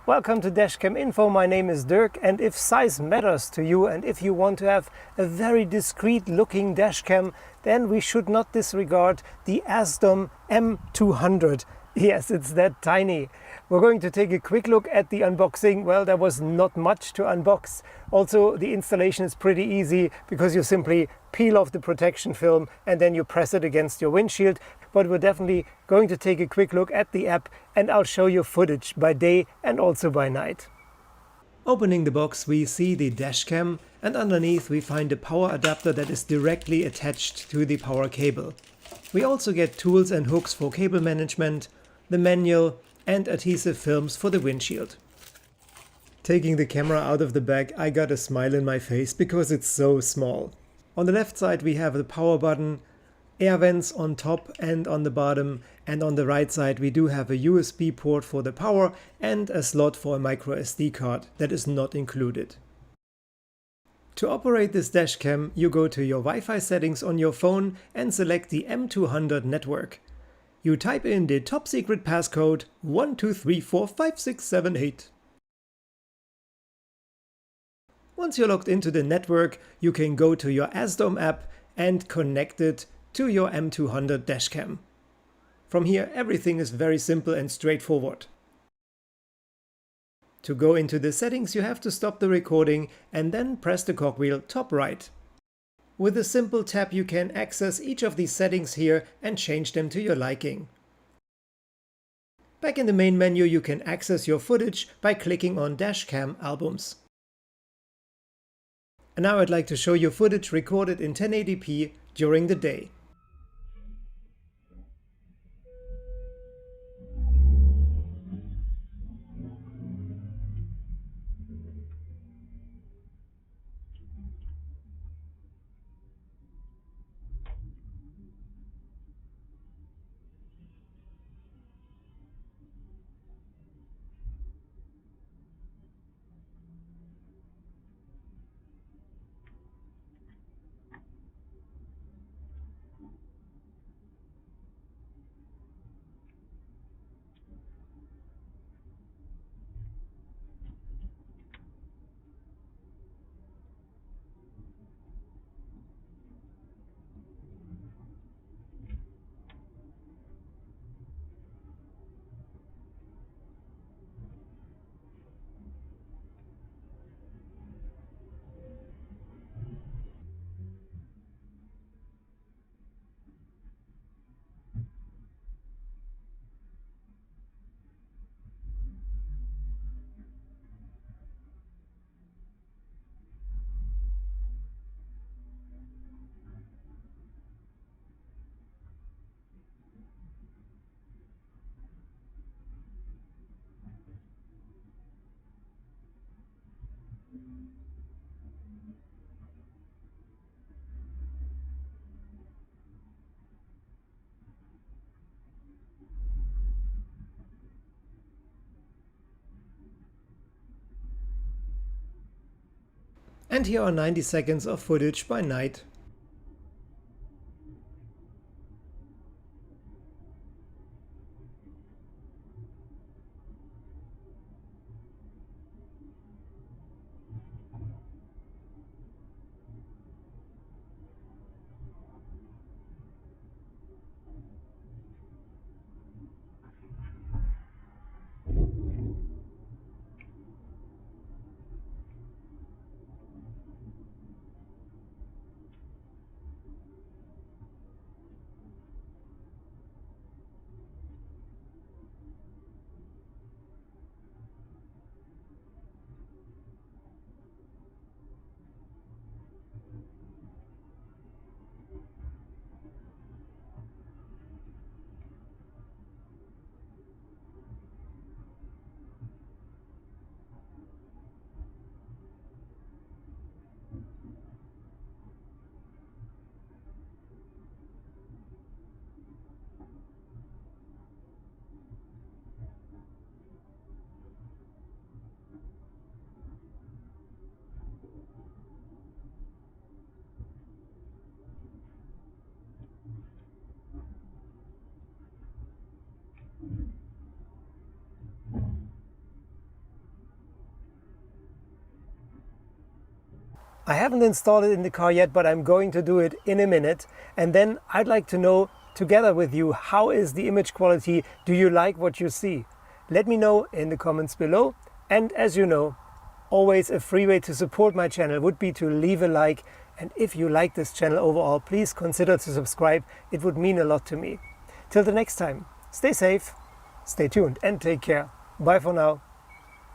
Welcome to Dashcam Info. My name is Dirk, and if size matters to you and if you want to have a very discreet looking dashcam, then we should not disregard the AZDOME M200. Yes, it's that tiny. We're going to take a quick look at the unboxing. Well, there was not much to unbox. Also, the installation is pretty easy because you simply peel off the protection film and then you press it against your windshield. But we're definitely going to take a quick look at the app, and I'll show you footage by day and also by night. Opening the box, we see the dashcam, and underneath we find a power adapter that is directly attached to the power cable. We also get tools and hooks for cable management, the manual, and adhesive films for the windshield. Taking the camera out of the bag, I got a smile in my face because it's so small. On the left side we have the power button, air vents on top and on the bottom, and on the right side we do have a USB port for the power and a slot for a micro SD card that is not included. To operate this dashcam, you go to your Wi-Fi settings on your phone and select the M200 network. You type in the top secret passcode 12345678. Once you're logged into the network, you can go to your AZDOME app and connect it to your M200 dashcam. From here, everything is very simple and straightforward. To go into the settings, you have to stop the recording and then press the cogwheel top right. With a simple tap, you can access each of these settings here and change them to your liking. Back in the main menu, you can access your footage by clicking on Dashcam Albums. And now I'd like to show you footage recorded in 1080p during the day. And here are 90 seconds of footage by night. I haven't installed it in the car yet, but I'm going to do it in a minute. And then I'd like to know together with you, how is the image quality? Do you like what you see? Let me know in the comments below. And as you know, always a free way to support my channel would be to leave a like. And if you like this channel overall, please consider to subscribe. It would mean a lot to me. Till the next time, stay safe, stay tuned and take care. Bye for now.